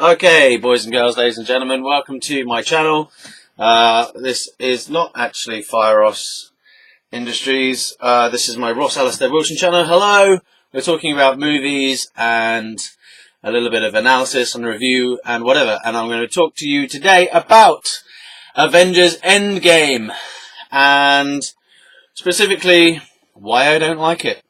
Okay, boys and girls, ladies and gentlemen, welcome to my channel. This is not actually Fireos Industries. This is my Ross Alistair Wilson channel. Hello! We're talking about movies and a little bit of analysis and review and whatever. And I'm going to talk to you today about Avengers Endgame. And specifically, why I don't like it.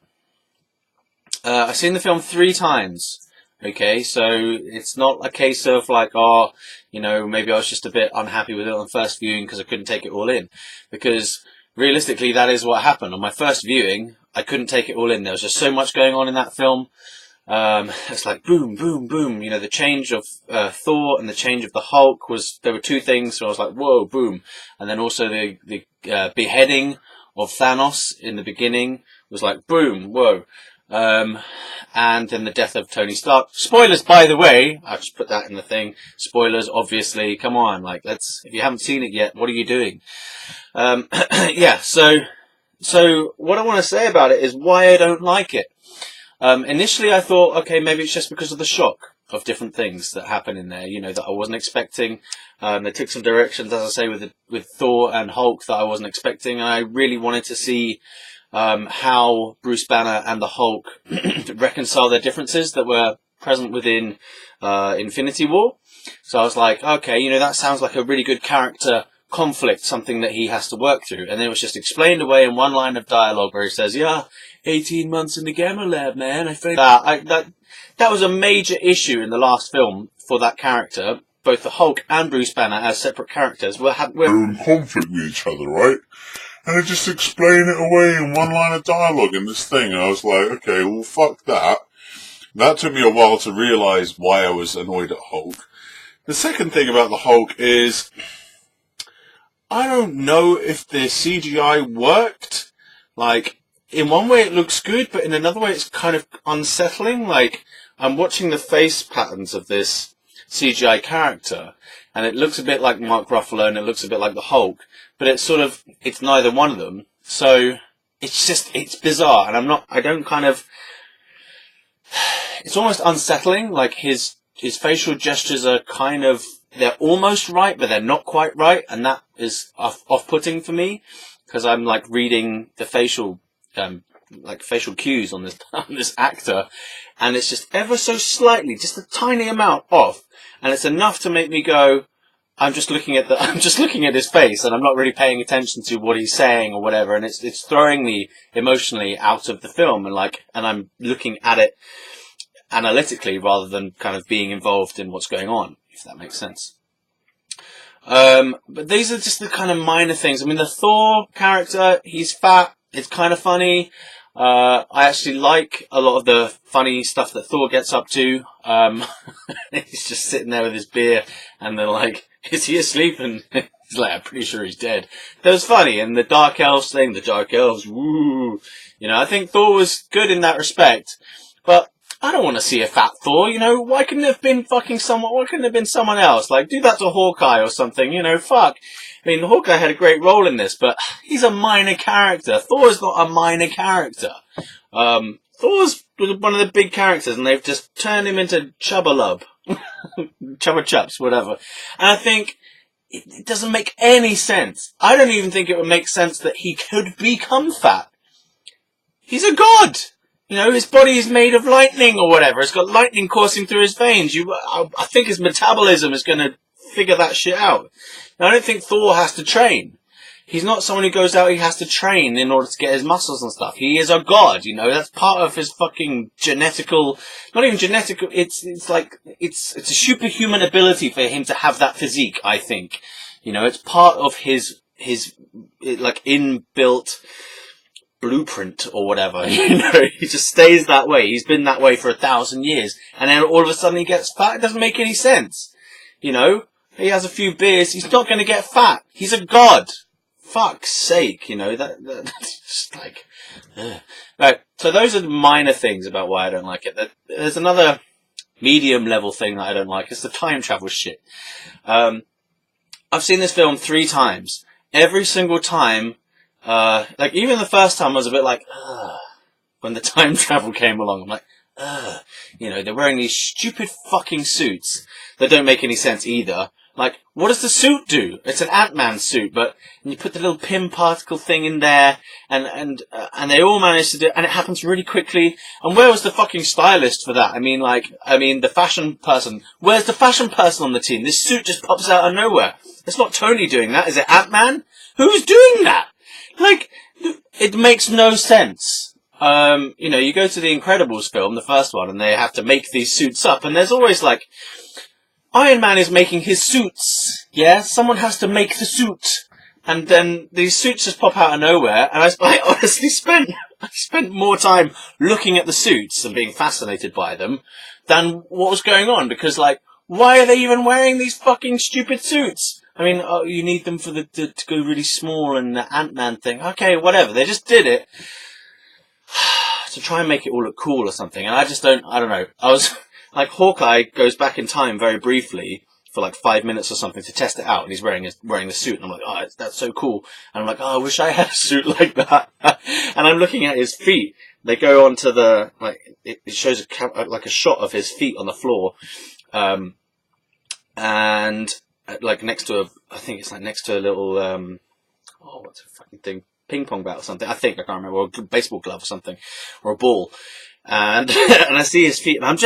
I've seen the film 3 times. Okay, so it's not a case of like, oh, you know, maybe I was just a bit unhappy with it on first viewing because I couldn't take it all in. Because realistically, that is what happened. On my first viewing, I couldn't take it all in. There was just so much going on in that film. It's like boom, boom, boom. You know, the change of Thor and the change of the Hulk there were 2 things. So I was like, whoa, boom. And then also the beheading of Thanos in the beginning was like, boom, whoa. And then the death of Tony Stark. Spoilers, by the way. I'll just put that in the thing. Spoilers, obviously. Come on, like, if you haven't seen it yet, what are you doing? Yeah, so what I want to say about it is why I don't like it. Initially I thought, okay, maybe it's just because of the shock of different things that happen in there, you know, that I wasn't expecting. They took some directions, as I say, with Thor and Hulk that I wasn't expecting, and I really wanted to see how Bruce Banner and the Hulk reconcile their differences that were present within Infinity War. So I was like, okay, you know, that sounds like a really good character conflict, something that he has to work through. And then it was just explained away in one line of dialogue where he says, yeah, 18 months in the Gamma Lab, man. I think that was a major issue in the last film for that character. Both the Hulk and Bruce Banner as separate characters were in conflict with each other, right? And they just explain it away in one line of dialogue in this thing, and I was like, okay, well, fuck that. That took me a while to realise why I was annoyed at Hulk. The second thing about the Hulk is, I don't know if the CGI worked. Like, in one way it looks good, but in another way it's kind of unsettling. Like, I'm watching the face patterns of this CGI character, and it looks a bit like Mark Ruffalo, and it looks a bit like the Hulk. But it's neither one of them. So it's bizarre. And it's almost unsettling. Like his facial gestures are they're almost right, but they're not quite right. And that is off-putting for me. Because I'm like reading the facial cues on this actor. And it's just ever so slightly, just a tiny amount off. And it's enough to make me go, I'm just looking at his face, and I'm not really paying attention to what he's saying or whatever, and it's throwing me emotionally out of the film, and I'm looking at it analytically rather than kind of being involved in what's going on, if that makes sense. But these are just the kind of minor things. I mean, the Thor character, he's fat, it's kind of funny. I actually like a lot of the funny stuff that Thor gets up to. He's just sitting there with his beer, and they're like, is he asleep? And he's like, I'm pretty sure he's dead. That was funny. And the Dark Elves thing, the Dark Elves, woo. You know, I think Thor was good in that respect. But I don't want to see a fat Thor, you know. Why couldn't it have been why couldn't it have been someone else? Like, do that to Hawkeye or something, you know, fuck. I mean, Hawkeye had a great role in this, but he's a minor character. Thor's not a minor character. Thor's one of the big characters, and they've just turned him into Chubba-Lub. Chubba Chups, whatever. And I think it doesn't make any sense. I don't even think it would make sense that he could become fat. He's a god! You know, his body is made of lightning or whatever. It's got lightning coursing through his veins. I think his metabolism is going to figure that shit out. Now, I don't think Thor has to train. He's not someone who goes out, he has to train in order to get his muscles and stuff. He is a god, you know, that's part of his fucking not even genetical, it's a superhuman ability for him to have that physique, I think. You know, it's part of his inbuilt blueprint or whatever, you know, he just stays that way. He's been that way for 1,000 years, and then all of a sudden he gets fat. It doesn't make any sense, you know. He has a few beers, he's not going to get fat. He's a god. Fuck's sake, you know, that's just like... Right, so those are the minor things about why I don't like it. There's another medium level thing that I don't like. It's the time travel shit. I've seen this film 3 times. Every single time, like even the first time I was a bit like, ugh. When the time travel came along, I'm like, ugh. You know, they're wearing these stupid fucking suits that don't make any sense either. Like, what does the suit do? It's an Ant-Man suit, but you put the little Pym particle thing in there, and they all manage to do it, and it happens really quickly. And where was the fucking stylist for that? I mean, the fashion person. Where's the fashion person on the team? This suit just pops out of nowhere. It's not Tony doing that. Is it Ant-Man? Who's doing that? Like, it makes no sense. You go to the Incredibles film, the first one, and they have to make these suits up, and there's always like, Iron Man is making his suits, yeah? Someone has to make the suit. And then these suits just pop out of nowhere, and I honestly spent more time looking at the suits and being fascinated by them than what was going on, because, like, why are they even wearing these fucking stupid suits? I mean, you need them for to go really small and the Ant-Man thing. Okay, whatever. They just did it to try and make it all look cool or something, and I don't know. Like, Hawkeye goes back in time very briefly for like 5 minutes or something to test it out, and he's wearing the suit, and I'm like, oh, that's so cool. And I'm like, oh, I wish I had a suit like that. And I'm looking at his feet. They go onto it shows a shot of his feet on the floor, and like next to I think it's like next to a little, what's the fucking thing? Ping pong bat or something. I can't remember, or a baseball glove or something, or a ball. And and I see his feet, and I'm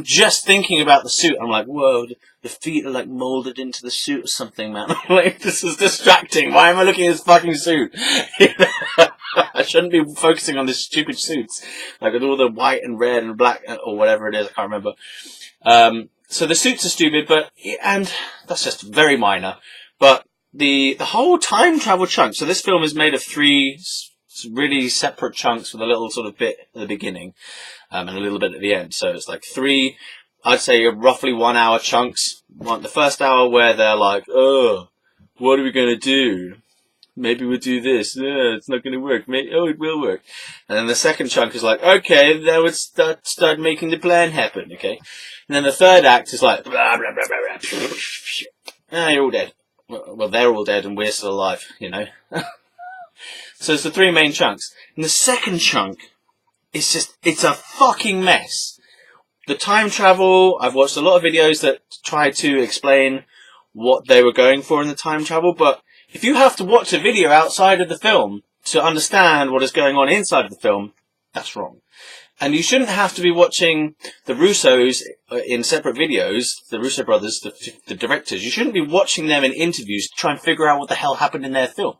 just thinking about the suit. I'm like, whoa, the feet are like molded into the suit or something, man. I'm like, this is distracting. Why am I looking at his fucking suit? I shouldn't be focusing on this stupid suits, like with all the white and red and black or whatever it is. I can't remember. So the suits are stupid, and that's just very minor. But the whole time travel chunk. So this film is made of 3 really separate chunks with a little sort of bit at the beginning, and a little bit at the end. So it's like 3, I'd say roughly 1 hour chunks. The first hour where they're like, oh, what are we going to do? Maybe we'll do this. It's not going to work. It will work. And then the second chunk is like, okay, then we'll start making the plan happen, okay? And then the third act is like, blah, blah, blah, blah, blah. You're all dead. Well, they're all dead and we're still alive, you know? So it's the 3 main chunks. And the second chunk is it's a fucking mess. The time travel, I've watched a lot of videos that try to explain what they were going for in the time travel, but if you have to watch a video outside of the film to understand what is going on inside of the film, that's wrong. And you shouldn't have to be watching the Russos in separate videos, the Russo brothers, the directors. You shouldn't be watching them in interviews to try and figure out what the hell happened in their film.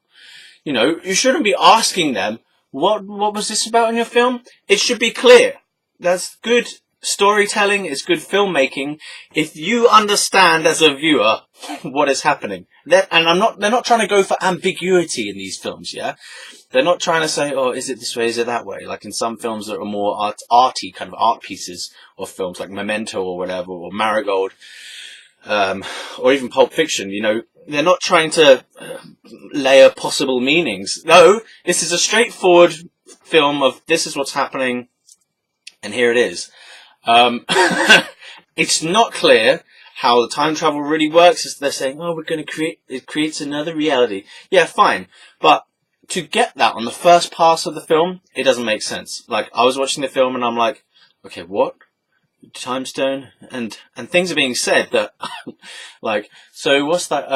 You know, you shouldn't be asking them, what was this about in your film? It should be clear. That's good storytelling, it's good filmmaking, if you understand as a viewer what is happening. They're not trying to go for ambiguity in these films, yeah? They're not trying to say, oh, is it this way, is it that way? Like in some films that are more arty, kind of art pieces of films, like Memento or whatever, or Marigold, or even Pulp Fiction, you know, they're not trying to layer possible meanings. No, this is a straightforward film of this is what's happening, and here it is. It's not clear how the time travel really works. Is they're saying, oh, we're going to it creates another reality. Yeah, fine. But to get that on the first pass of the film, it doesn't make sense. Like, I was watching the film and I'm like, okay, what? Time stone? And things are being said that, like, so what's that,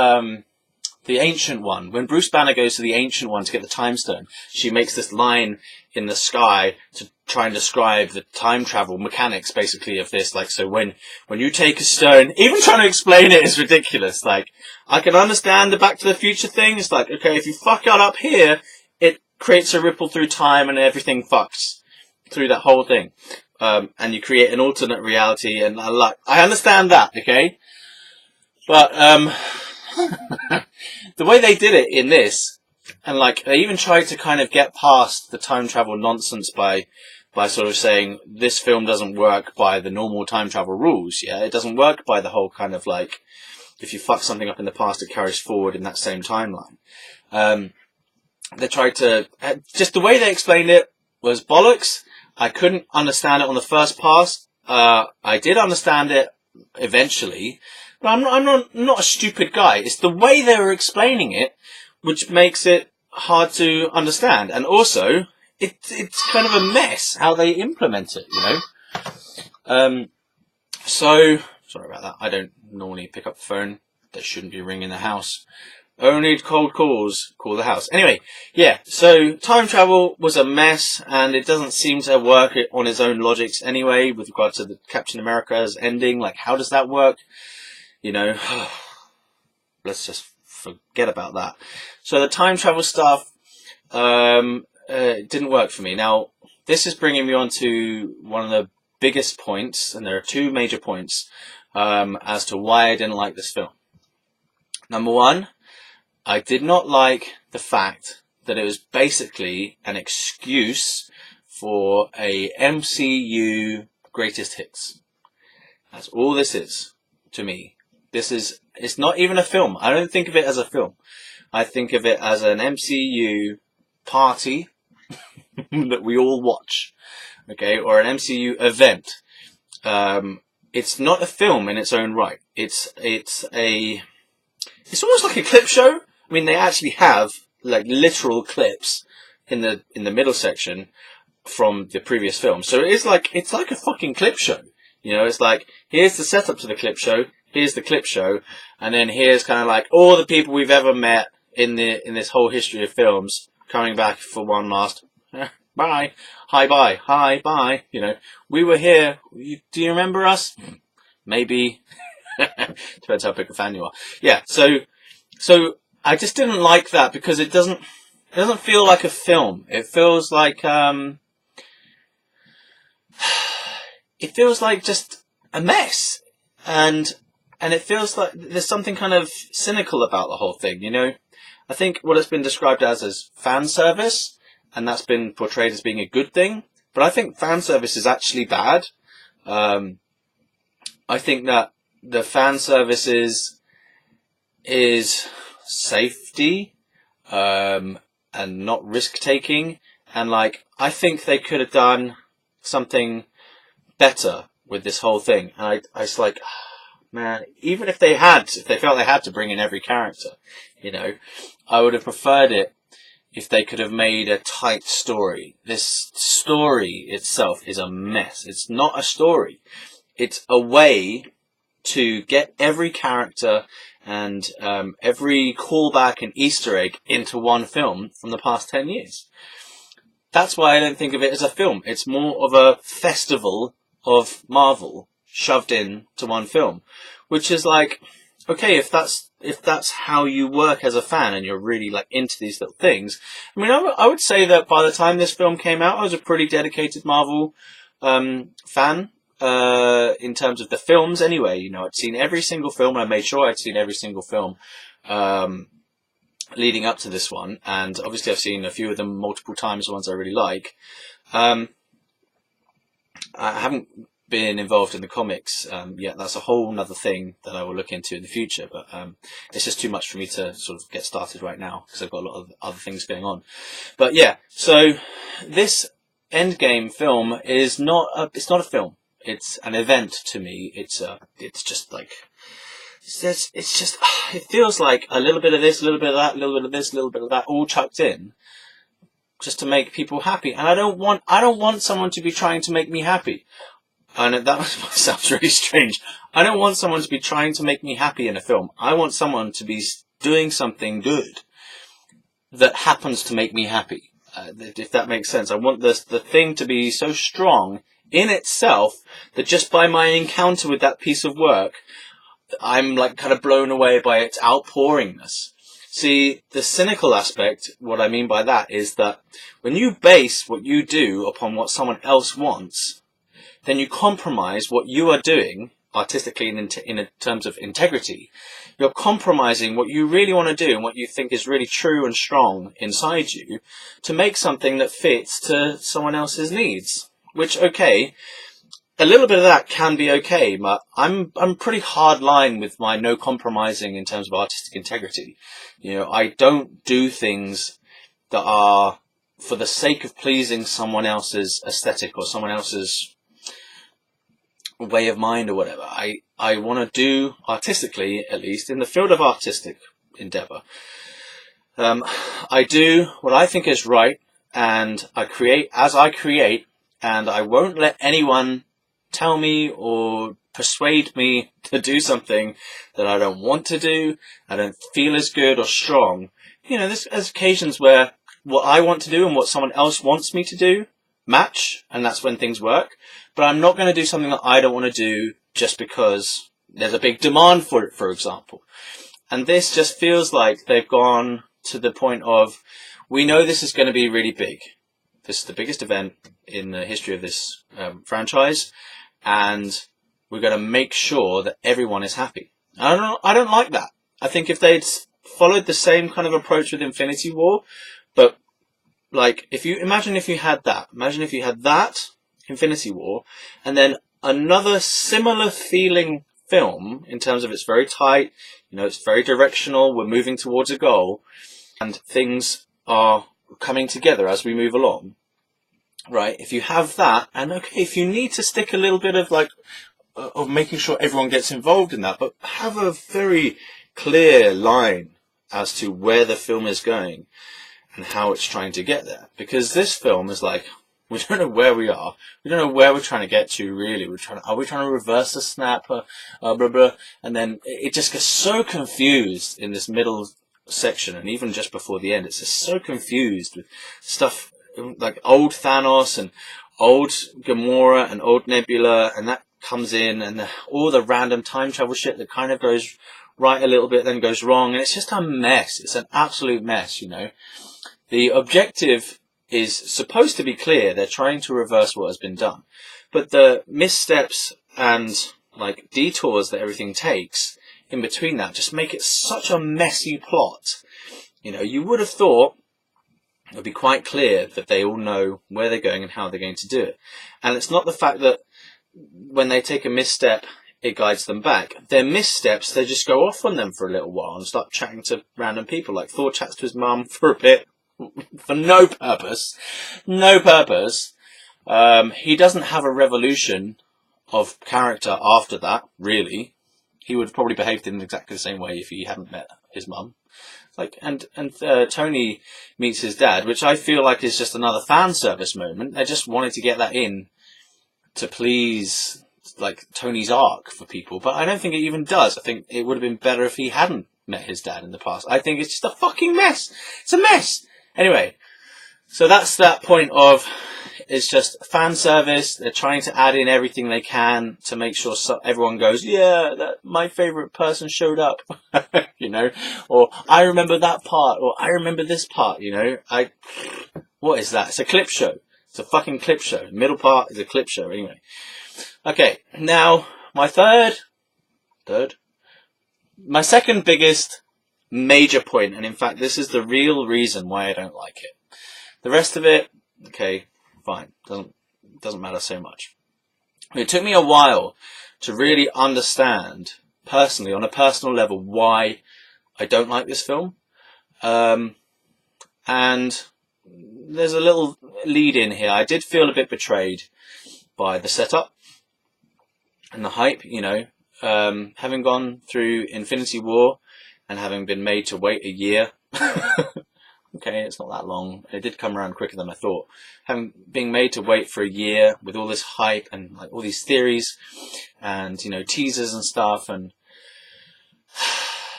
the Ancient One. When Bruce Banner goes to the Ancient One to get the time stone, she makes this line in the sky to try and describe the time travel mechanics, basically, of this. Like, so when you take a stone, even trying to explain it is ridiculous. Like, I can understand the Back to the Future thing. It's like, okay, if you fuck it up here, it creates a ripple through time and everything fucks through that whole thing. And you create an alternate reality, and I understand that, okay? But, the way they did it in this, and like, they even tried to kind of get past the time travel nonsense by sort of saying, this film doesn't work by the normal time travel rules, yeah? It doesn't work by the whole kind of like, if you fuck something up in the past, it carries forward in that same timeline. They tried to, just the way they explained it was bollocks. I couldn't understand it on the first pass. I did understand it eventually, but I'm not a stupid guy. It's the way they were explaining it which makes it hard to understand, and also it's kind of a mess how they implement it, you know. So sorry about that. I don't normally pick up the phone. That shouldn't be ringing the house. Only cold calls, call the house. Anyway, yeah, so time travel was a mess, and it doesn't seem to work on its own logics anyway, with regard to the Captain America's ending. Like, how does that work? You know, let's just forget about that. So the time travel stuff didn't work for me. Now, this is bringing me on to one of the biggest points, and there are two major points as to why I didn't like this film. Number one, I did not like the fact that it was basically an excuse for a MCU greatest hits. That's all this is to me. It's not even a film. I don't think of it as a film. I think of it as an MCU party that we all watch, okay, or an MCU event. It's not a film in its own right. It's almost like a clip show. I mean, they actually have like literal clips in the middle section from the previous film. So it's like a fucking clip show. You know, it's like, here's the setup to the clip show, here's the clip show, and then here's kind of like all the people we've ever met in this whole history of films coming back for one last bye, hi bye, hi bye. You know, we were here. Do you remember us? Maybe. Depends how big a fan you are. Yeah. So I just didn't like that because it doesn't feel like a film. It feels like it feels like just a mess, and it feels like there's something kind of cynical about the whole thing. You know, I think what it's been described as fan service, and that's been portrayed as being a good thing. But I think fan service is actually bad. I think that the fan service is safety, and not risk taking. And like, I think they could have done something better with this whole thing. And I was like, man, even if they felt they had to bring in every character, you know, I would have preferred it if they could have made a tight story. This story itself is a mess. It's not a story. It's a way to get every character and every callback and Easter egg into one film from the past 10 years. That's why I don't think of it as a film. It's more of a festival of Marvel shoved in to one film, which is like, okay, if that's how you work as a fan and you're really like into these little things. I mean, I would say that by the time this film came out, I was a pretty dedicated Marvel fan. In terms of the films anyway, you know, I'd seen every single film, and I made sure I'd seen every single film leading up to this one, and obviously I've seen a few of them multiple times, the ones I really like. I haven't been involved in the comics yet. That's a whole nother thing that I will look into in the future, but it's just too much for me to sort of get started right now because I've got a lot of other things going on. But yeah, so this Endgame film is it's not a film. It's an event to me. It's just like, it feels like a little bit of this, a little bit of that, a little bit of this, a little bit of that, all chucked in, just to make people happy. And I don't want someone to be trying to make me happy. And that sounds really strange. I don't want someone to be trying to make me happy in a film. I want someone to be doing something good that happens to make me happy. If that makes sense. I want the thing to be so strong in itself that just by my encounter with that piece of work, I'm like kind of blown away by its outpouringness. See, the cynical aspect, what I mean by that is that when you base what you do upon what someone else wants, then you compromise what you are doing artistically and in terms of integrity. You're compromising what you really want to do and what you think is really true and strong inside you to make something that fits to someone else's needs. Which, okay, a little bit of that can be okay, but I'm pretty hard line with my no compromising in terms of artistic integrity. You know, I don't do things that are for the sake of pleasing someone else's aesthetic or someone else's way of mind or whatever. I want to do artistically, at least in the field of artistic endeavor. I do what I think is right, and I create as I create. And I won't let anyone tell me or persuade me to do something that I don't want to do, I don't feel as good or strong. You know, there's occasions where what I want to do and what someone else wants me to do match, and that's when things work. But I'm not going to do something that I don't want to do just because there's a big demand for it, for example. And this just feels like they've gone to the point of, we know this is going to be really big. This is the biggest event in the history of this franchise, and we're going to make sure that everyone is happy. I don't like that. I think if they'd followed the same kind of approach with Infinity War, but like, imagine if you had that, Infinity War, and then another similar feeling film in terms of it's very tight, you know, it's very directional, we're moving towards a goal, and things are coming together as we move along, right? If you have that, and okay, if you need to stick a little bit of like, of making sure everyone gets involved in that, but have a very clear line as to where the film is going and how it's trying to get there. Because this film is like, we don't know where we are. We don't know where we're trying to get to, really. Are we trying to reverse the snap? Blah, blah. And then it just gets so confused in this middle section, and even just before the end, it's just so confused with stuff like old Thanos and old Gamora and old Nebula, and that comes in, and all the random time travel shit that kind of goes right a little bit, then goes wrong, and it's just a mess. It's an absolute mess, you know. The objective is supposed to be clear. They're trying to reverse what has been done. But the missteps and like detours that everything takes in between that just make it such a messy plot. You know, you would have thought it would be quite clear that they all know where they're going and how they're going to do it. And it's not the fact that when they take a misstep, it guides them back. Their missteps, they just go off on them for a little while and start chatting to random people. Like Thor chats to his mum for a bit, for no purpose. No purpose. He doesn't have a revolution of character after that, really. He would have probably behaved in exactly the same way if he hadn't met his mum. Like, and Tony meets his dad, which I feel like is just another fan service moment. They just wanted to get that in to please, like, Tony's arc for people, but I don't think it even does. I think it would have been better if he hadn't met his dad in the past. I think it's just a fucking mess. It's a mess. Anyway, so that's that point of, it's just fan service. They're trying to add in everything they can to make sure everyone goes, yeah, my favourite person showed up, you know, or I remember that part, or I remember this part, you know. What is that? It's a clip show. It's a fucking clip show. The middle part is a clip show, anyway. Okay, now, my my second biggest major point, and in fact, this is the real reason why I don't like it. The rest of it, okay, fine, doesn't matter so much. It took me a while to really understand, personally, on a personal level, why I don't like this film. And there's a little lead in here. I did feel a bit betrayed by the setup and the hype, you know. Having gone through Infinity War and having been made to wait a year. Okay, it's not that long. It did come around quicker than I thought. Being made to wait for a year with all this hype and like all these theories and, you know, teasers and stuff, and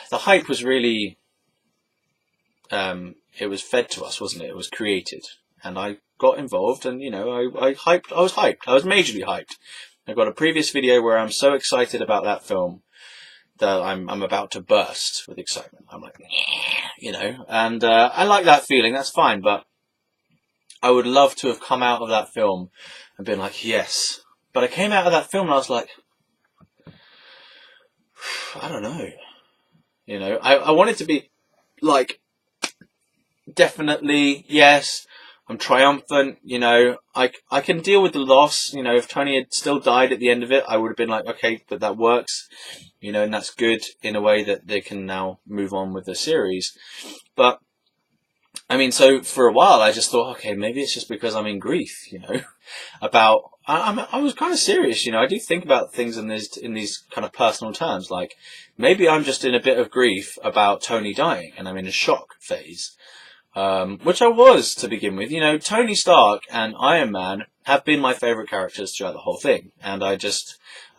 the hype was really, it was fed to us, wasn't it? It was created, and I got involved, and, you know, I was hyped. I was majorly hyped. I got a previous video where I'm so excited about that film that I'm about to burst with excitement. I'm like, you know, and I like that feeling. That's fine, but I would love to have come out of that film and been like, yes. But I came out of that film and I was like, I don't know. You know, I wanted to be like, definitely, yes, I'm triumphant, you know, I can deal with the loss, you know. If Tony had still died at the end of it, I would have been like, okay, but that works, you know, and that's good in a way that they can now move on with the series. But, I mean, so for a while I just thought, okay, maybe it's just because I'm in grief, you know, about, I was kind of serious, you know. I do think about things in these kind of personal terms, like, maybe I'm just in a bit of grief about Tony dying, and I'm in a shock phase. Which I was to begin with. You know, Tony Stark and Iron Man have been my favourite characters throughout the whole thing. And I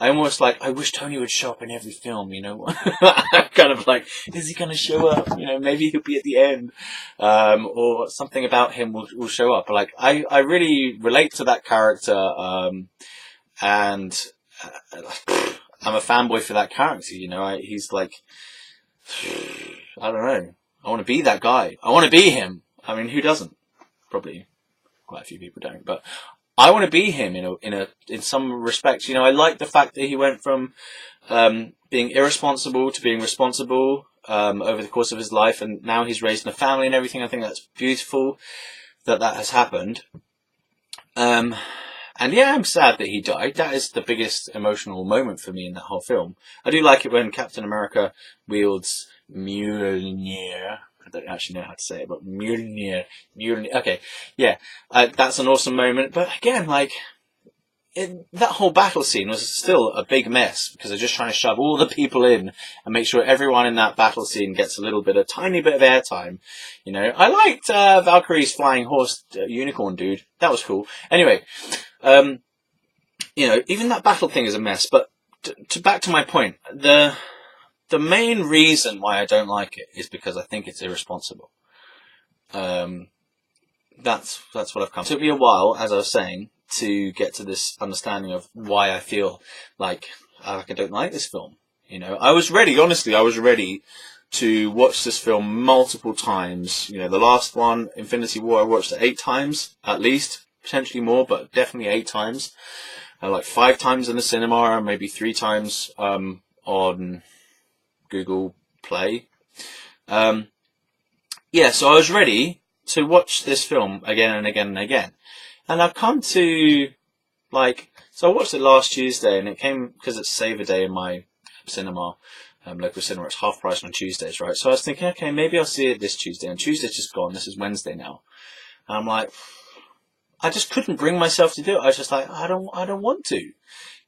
almost like, I wish Tony would show up in every film, you know. I'm kind of like, is he going to show up? You know, maybe he'll be at the end. Or something about him will show up. Like, I really relate to that character, and I'm a fanboy for that character, you know. He's like, I don't know. I want to be that guy. I want to be him. I mean, who doesn't? Probably quite a few people don't, but I want to be him in some respects. You know, I like the fact that he went from being irresponsible to being responsible over the course of his life, and now he's raising a family and everything. I think that's beautiful that has happened. And yeah, I'm sad that he died. That is the biggest emotional moment for me in that whole film. I do like it when Captain America wields Mjolnir. I don't actually know how to say it, but Mjolnir. Okay, yeah, that's an awesome moment. But again, like, that whole battle scene was still a big mess because they're just trying to shove all the people in and make sure everyone in that battle scene gets a tiny bit of airtime. You know, I liked Valkyrie's flying horse unicorn dude. That was cool. Anyway, you know, even that battle thing is a mess. But back to my point, the main reason why I don't like it is because I think it's irresponsible. That's what I've come to. It took me a while, as I was saying, to get to this understanding of why I feel like I don't like this film. You know, I was ready to watch this film multiple times. You know, the last one, Infinity War, I watched it 8 times, at least, potentially more, but definitely 8 times. Like 5 times in the cinema, and maybe 3 times on Google Play. Yeah, so I was ready to watch this film again and again and again. And I've come to, like, so I watched it last Tuesday, and it came, because it's Saver Day in my cinema, local cinema, it's half price on Tuesdays, right? So I was thinking, okay, maybe I'll see it this Tuesday, and Tuesday's just gone, this is Wednesday now. And I'm like, I just couldn't bring myself to do it. I was just like, I don't want to, you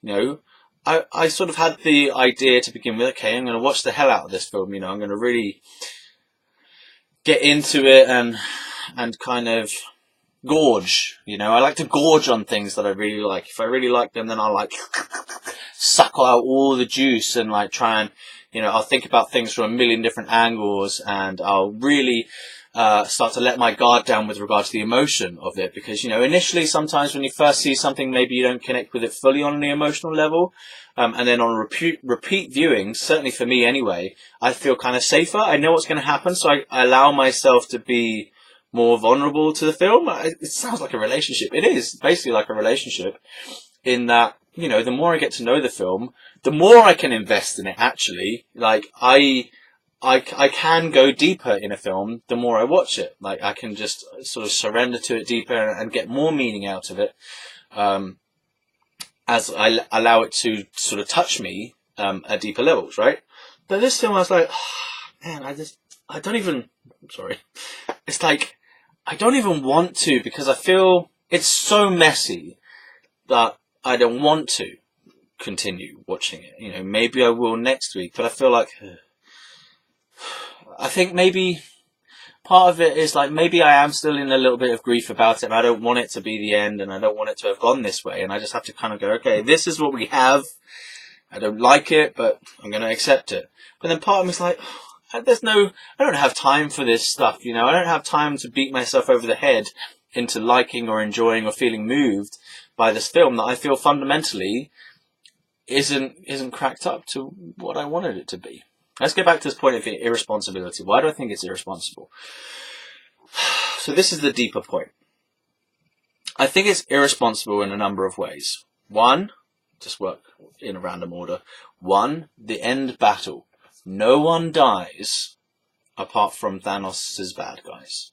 know. I sort of had the idea to begin with, okay, I'm going to watch the hell out of this film, you know, I'm going to really get into it and kind of gorge, you know. I like to gorge on things that I really like. If I really like them, then I'll like suck out all the juice and like try and, you know, I'll think about things from a million different angles, and I'll really start to let my guard down with regard to the emotion of it, because, you know, initially sometimes when you first see something, maybe you don't connect with it fully on the emotional level, and then on repeat viewing, certainly for me anyway, I feel kind of safer. I know what's going to happen, so I allow myself to be more vulnerable to the film. It sounds like a relationship. It is basically like a relationship, in that, you know, the more I get to know the film, the more I can invest in it, actually. Like, I can go deeper in a film the more I watch it. Like, I can just sort of surrender to it deeper and get more meaning out of it, as I allow it to sort of touch me at deeper levels, right? But this film, I was like, oh, man, I don't even, I'm sorry. It's like, I don't even want to, because I feel it's so messy that I don't want to continue watching it. You know, maybe I will next week, but I feel like, I think maybe part of it is like, maybe I am still in a little bit of grief about it, and I don't want it to be the end, and I don't want it to have gone this way, and I just have to kind of go, okay, this is what we have. I don't like it, but I'm going to accept it. But then part of me is like, I don't have time for this stuff, you know. I don't have time to beat myself over the head into liking or enjoying or feeling moved by this film that I feel fundamentally isn't cracked up to what I wanted it to be. Let's get back to this point of irresponsibility. Why do I think it's irresponsible? So this is the deeper point. I think it's irresponsible in a number of ways. One, just work in a random order. One, the end battle. No one dies apart from Thanos' bad guys.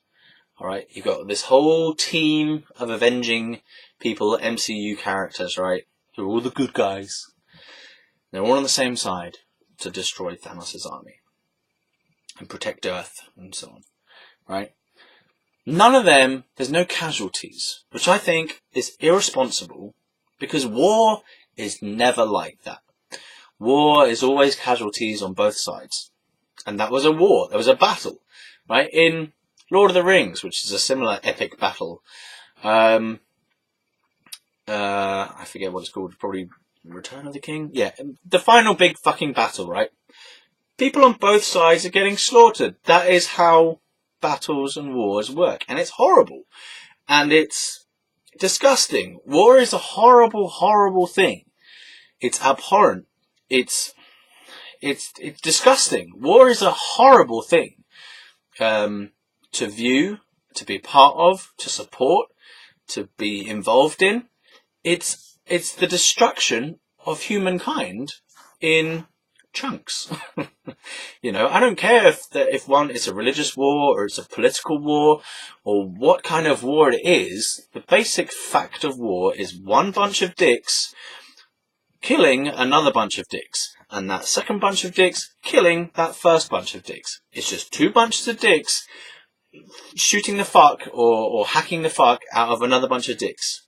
Alright, you've got this whole team of avenging people, MCU characters, right? Who are all the good guys. They're all on the same side to destroy Thanos' army and protect Earth and so on, right? None of them, there's no casualties, which I think is irresponsible, because war is never like that. War is always casualties on both sides. And that was a war. There was a battle, right? In Lord of the Rings, which is a similar epic battle, I forget what it's called, probably Return of the King? Yeah, the final big fucking battle, right? People on both sides are getting slaughtered. That is how battles and wars work. And it's horrible. And it's disgusting. War is a horrible, horrible thing. It's abhorrent. It's disgusting. War is a horrible thing. To view, to be part of, to support, to be involved in. It's the destruction of humankind in chunks. You know, I don't care if it's a religious war or it's a political war or what kind of war it is. The basic fact of war is one bunch of dicks killing another bunch of dicks, and that second bunch of dicks killing that first bunch of dicks. It's just two bunches of dicks shooting the fuck or hacking the fuck out of another bunch of dicks.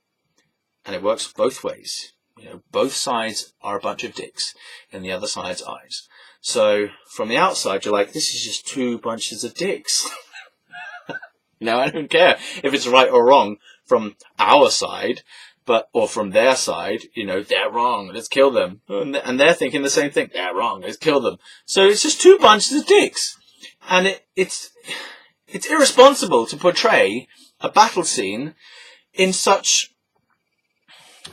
And it works both ways. You know, both sides are a bunch of dicks in the other side's eyes. So from the outside, you're like, this is just two bunches of dicks. You know, I don't care if it's right or wrong from our side, or from their side. You know, they're wrong, let's kill them. And they're thinking the same thing. They're wrong, let's kill them. So it's just two bunches of dicks. And it's irresponsible to portray a battle scene in such,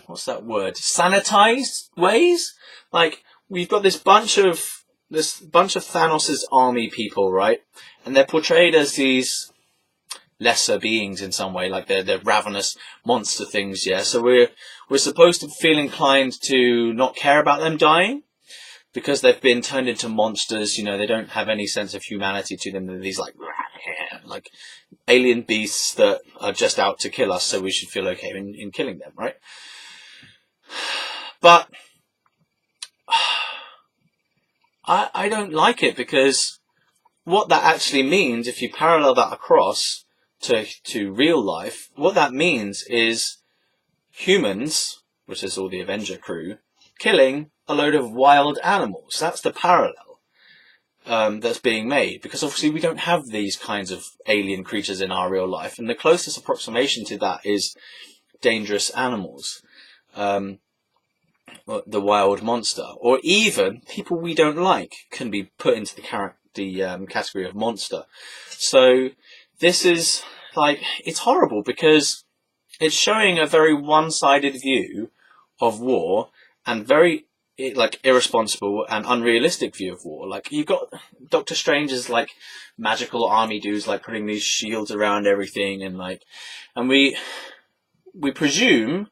what's that word, sanitized ways. Like, we've got this bunch of Thanos' army people, right? And they're portrayed as these lesser beings in some way, like they're ravenous monster things, yeah. So we're supposed to feel inclined to not care about them dying because they've been turned into monsters. You know, they don't have any sense of humanity to them. They're these like alien beasts that are just out to kill us, so we should feel okay in killing them, right? But I don't like it, because what that actually means, if you parallel that across to real life, what that means is humans, which is all the Avenger crew, killing a load of wild animals. That's the parallel that's being made, because obviously we don't have these kinds of alien creatures in our real life, and the closest approximation to that is dangerous animals. The wild monster, or even people we don't like, can be put into the category of monster. So this is like, it's horrible because it's showing a very one-sided view of war, and very irresponsible and unrealistic view of war. Like, you've got Doctor Strange's like magical army dudes like putting these shields around everything, and we presume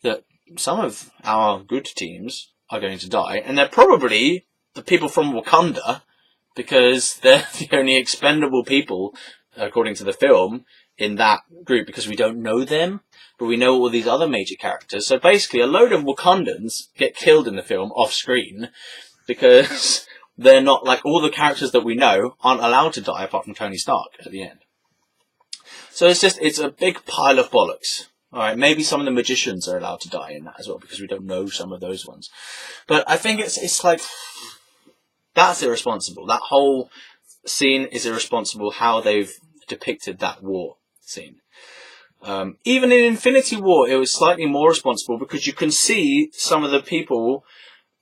that some of our good teams are going to die, and they're probably the people from Wakanda, because they're the only expendable people, according to the film, in that group, because we don't know them, but we know all these other major characters. So basically, a load of Wakandans get killed in the film off screen, because they're not, like, all the characters that we know aren't allowed to die apart from Tony Stark at the end. So it's a big pile of bollocks. Alright, maybe some of the magicians are allowed to die in that as well, because we don't know some of those ones. But I think it's like, that's irresponsible. That whole scene is irresponsible, how they've depicted that war scene. Even in Infinity War, it was slightly more responsible, because you can see some of the people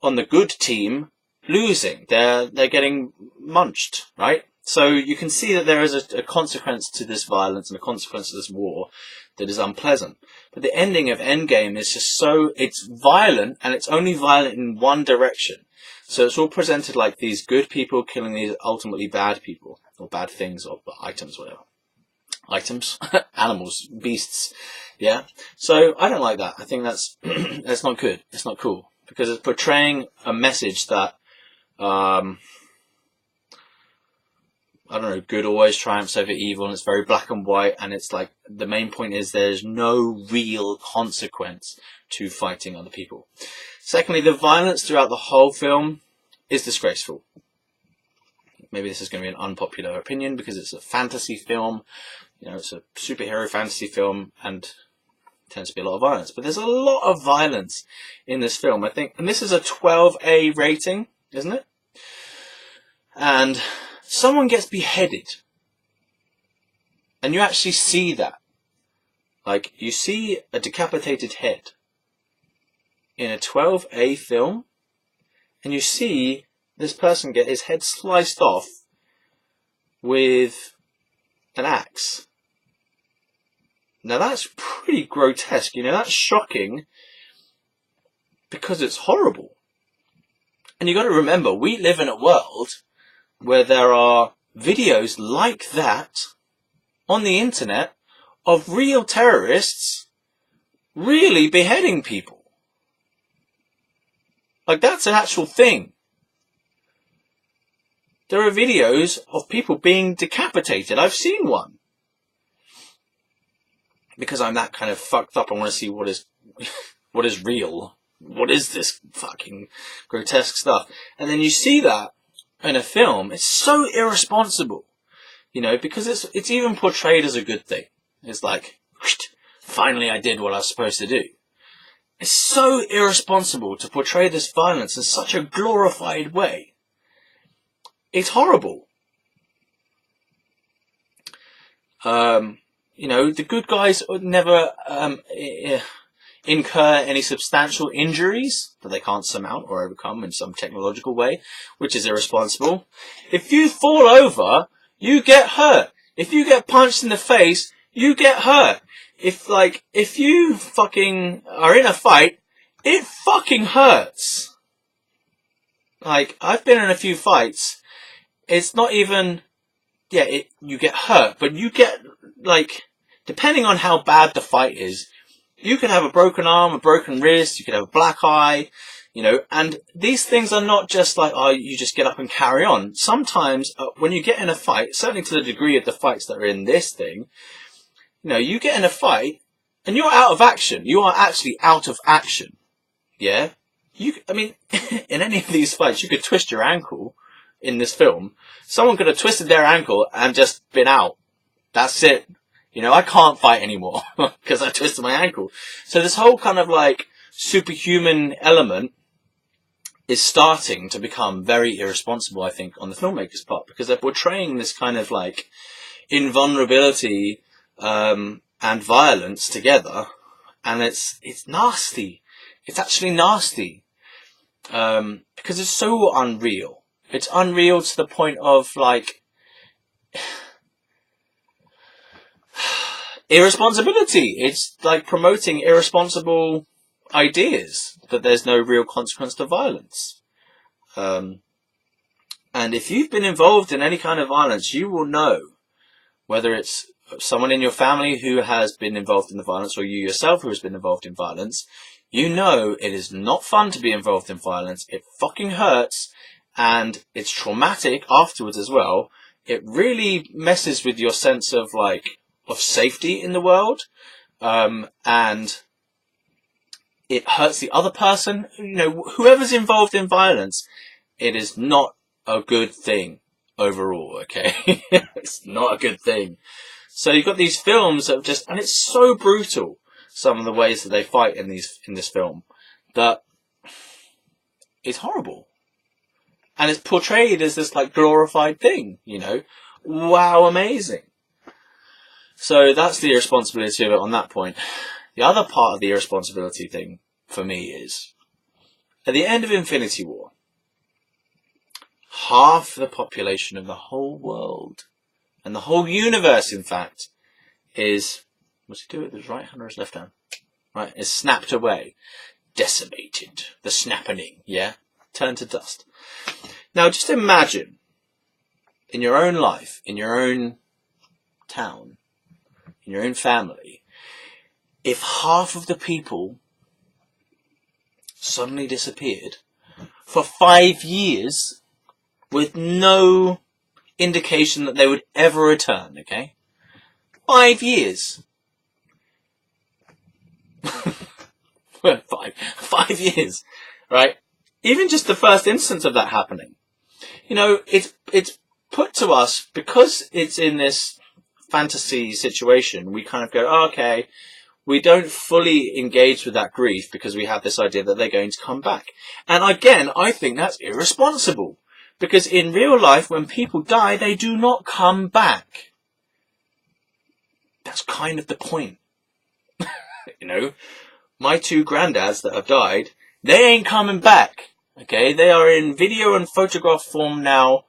on the good team losing. They're getting munched, right? So you can see that there is a consequence to this violence and a consequence to this war that is unpleasant. But the ending of Endgame is just it's violent, and it's only violent in one direction. So it's all presented like these good people killing these ultimately bad people, or bad things, or items, whatever. Items? Animals, beasts, yeah? So I don't like that. I think that's not good. It's not cool, because it's portraying a message that I don't know, good always triumphs over evil, and it's very black and white, and it's like, the main point is there's no real consequence to fighting other people. Secondly, the violence throughout the whole film is disgraceful. Maybe this is going to be an unpopular opinion, because it's a fantasy film, you know, it's a superhero fantasy film, and tends to be a lot of violence. But there's a lot of violence in this film, I think, and this is a 12A rating, isn't it? And someone gets beheaded, and you actually see that. Like, you see a decapitated head in a 12A film, and you see this person get his head sliced off with an axe. Now that's pretty grotesque, you know, that's shocking because it's horrible. And you got to remember, we live in a world where there are videos like that on the internet of real terrorists really beheading people. Like, that's an actual thing. There are videos of people being decapitated. I've seen one. Because I'm that kind of fucked up, I want to see what is real. What is this fucking grotesque stuff? And then you see that in a film. It's so irresponsible, you know, because it's even portrayed as a good thing. It's like, finally I did what I was supposed to do. It's so irresponsible to portray this violence in such a glorified way. It's horrible. You know, the good guys would never incur any substantial injuries that they can't surmount or overcome in some technological way, which is irresponsible. If you fall over, you get hurt. If you get punched in the face, you get hurt. If you fucking are in a fight, it fucking hurts. Like, I've been in a few fights. It's not even, you get hurt, but you get, like, depending on how bad the fight is, you could have a broken arm, a broken wrist, you could have a black eye, you know, and these things are not just like, oh, you just get up and carry on. Sometimes, when you get in a fight, certainly to the degree of the fights that are in this thing, you know, you get in a fight, and you're out of action. You are actually out of action. Yeah? I mean, in any of these fights, you could twist your ankle in this film. Someone could have twisted their ankle and just been out. That's it. You know, I can't fight anymore because I twisted my ankle. So this whole kind of like superhuman element is starting to become very irresponsible, I think, on the filmmaker's part, because they're portraying this kind of like invulnerability and violence together, and it's nasty. It's actually nasty because it's so unreal. It's unreal to the point of like irresponsibility. It's like promoting irresponsible ideas that there's no real consequence to violence. And if you've been involved in any kind of violence, you will know, whether it's someone in your family who has been involved in the violence or you yourself who has been involved in violence, you know it is not fun to be involved in violence. It fucking hurts, and it's traumatic afterwards as well. It really messes with your sense of like of safety in the world, and it hurts the other person. You know, whoever's involved in violence, it is not a good thing overall. Okay, it's not a good thing. So you've got these films that just, and it's so brutal, some of the ways that they fight in this film, that it's horrible. And it's portrayed as this like glorified thing, you know. Wow, amazing. So that's the irresponsibility of it on that point. The other part of the irresponsibility thing for me is, at the end of Infinity War, half the population of the whole world, and the whole universe, in fact, is, what's he do with his right hand or his left hand? Right, is snapped away. Decimated. The snappening, yeah? Turned to dust. Now, just imagine, in your own life, in your own town, in your own family, if half of the people suddenly disappeared for 5 years with no indication that they would ever return, okay? 5 years. 5 years, right? Even just the first instance of that happening. You know, it's put to us, because it's in this fantasy situation, we kind of go, oh, okay, we don't fully engage with that grief because we have this idea that they're going to come back. And again, I think that's irresponsible. Because in real life, when people die, they do not come back. That's kind of the point. You know, my 2 granddads that have died, they ain't coming back. Okay, they are in video and photograph form now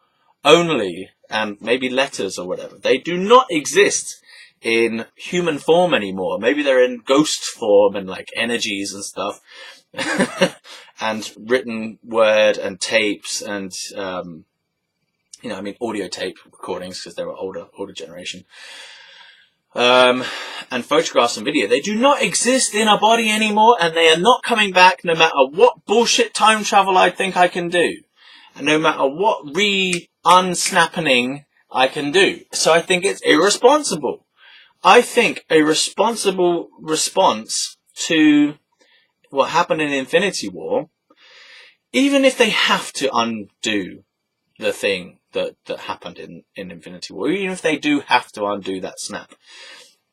only, and maybe letters or whatever. They do not exist in human form anymore. Maybe they're in ghost form and like energies and stuff, and written word and tapes and audio tape recordings because they were older generation. And photographs and video. They do not exist in our body anymore, and they are not coming back no matter what bullshit time travel I think I can do. And no matter what unsnapping I can do. So I think it's irresponsible. I think a responsible response to what happened in Infinity War, even if they have to undo the thing that happened in Infinity War, even if they do have to undo that snap,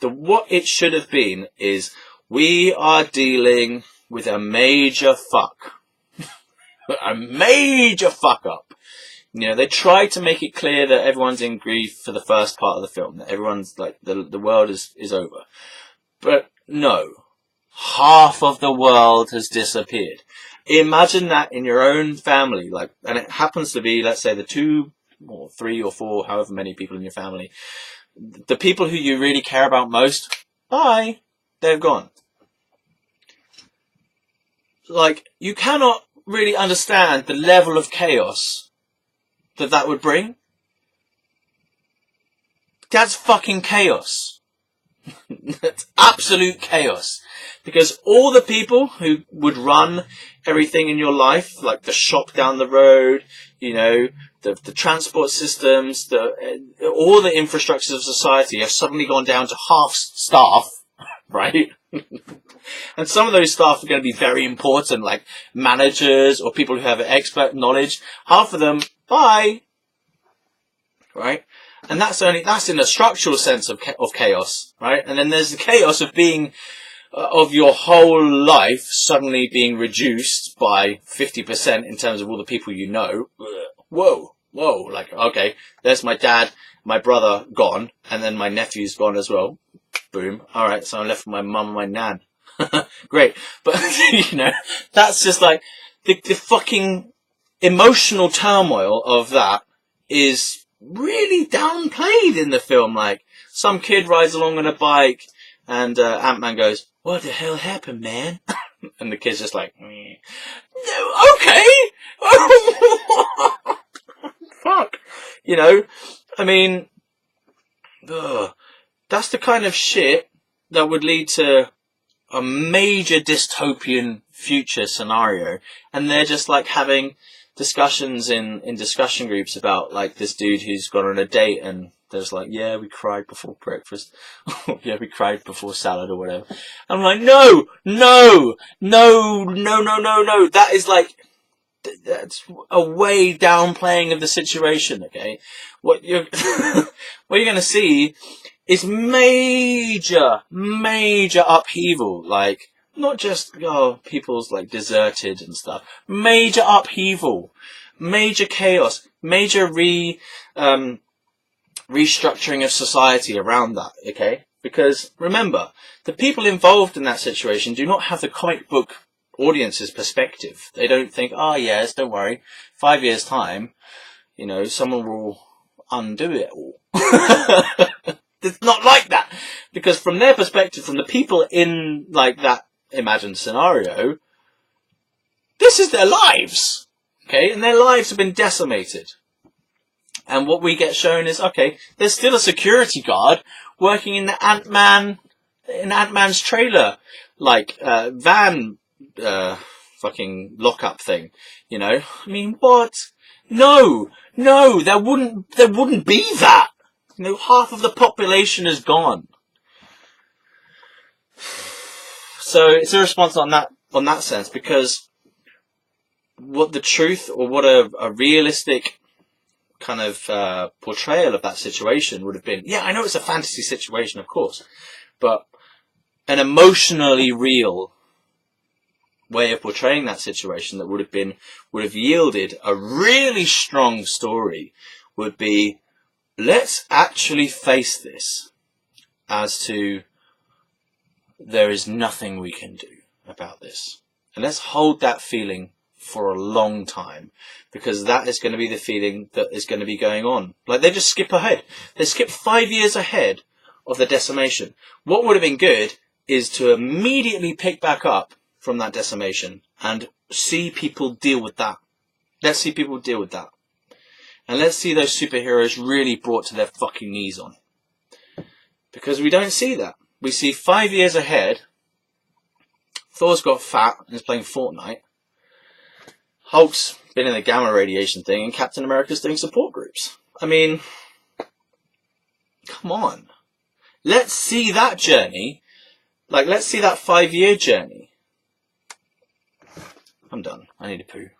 what it should have been is, we are dealing with a major fuck. A major fuck up. You know, they tried to make it clear that everyone's in grief for the first part of the film, that everyone's like, the world is over. But no. Half of the world has disappeared. Imagine that in your own family, like, and it happens to be, let's say, the 2 or 3 or 4, however many people in your family, the people who you really care about most, bye, they're gone. Like, you cannot really understand the level of chaos that would bring. That's fucking chaos. That's absolute chaos. Because all the people who would run everything in your life, like the shop down the road, you know, the transport systems, all the infrastructures of society have suddenly gone down to half staff, right? And some of those staff are going to be very important, like managers or people who have expert knowledge. Half of them, bye. Right? And that's in a structural sense of chaos, right? And then there's the chaos of being, of your whole life suddenly being reduced by 50% in terms of all the people you know. Whoa, like, okay, there's my dad, my brother gone, and then my nephew's gone as well. Boom. Alright, so I'm left with my mum and my nan. Great. But, you know, that's just like, the fucking emotional turmoil of that is really downplayed in the film. Like, some kid rides along on a bike and Ant-Man goes, "What the hell happened, man?" And the kid's just like, "No, okay." Fuck. You know, I mean, that's the kind of shit that would lead to a major dystopian future scenario. And they're just like having discussions in discussion groups about like this dude who's gone on a date, and there's like, yeah, we cried before breakfast. Yeah, we cried before salad or whatever. I'm like, no. That is like, that's a way downplaying of the situation. Okay, what you're what you're going to see is major upheaval. Like, not just people's like deserted and stuff. Major upheaval, major chaos, major restructuring of society around that. Okay, because remember, the people involved in that situation do not have the comic book audience's perspective. They don't think, oh yes, don't worry, 5 years time, you know, someone will undo it all. It's not like that, because from their perspective, from the people in like that imagined scenario, this is their lives, okay, and their lives have been decimated. And what we get shown is, okay, there's still a security guard working in the Ant-Man's trailer, like van fucking lockup thing, you know. I mean, what? No, there wouldn't be that. You know, half of the population is gone. So it's irresponsible on that sense, because what the truth, or what a realistic kind of portrayal of that situation would have been. Yeah, I know it's a fantasy situation, of course, but an emotionally real way of portraying that situation that would have yielded a really strong story would be, let's actually face this as to there is nothing we can do about this. And let's hold that feeling for a long time, because that is going to be the feeling that is going to be going on. Like, they just skip ahead. They skip 5 years ahead of the decimation. What would have been good is to immediately pick back up from that decimation and see people deal with that. Let's see people deal with that. And let's see those superheroes really brought to their fucking knees on it. Because we don't see that. We see 5 years ahead, Thor's got fat and is playing Fortnite. Hulk's been in the gamma radiation thing, and Captain America's doing support groups. I mean, come on. Let's see that journey. Like, let's see that 5 year journey. I'm done. I need to poo.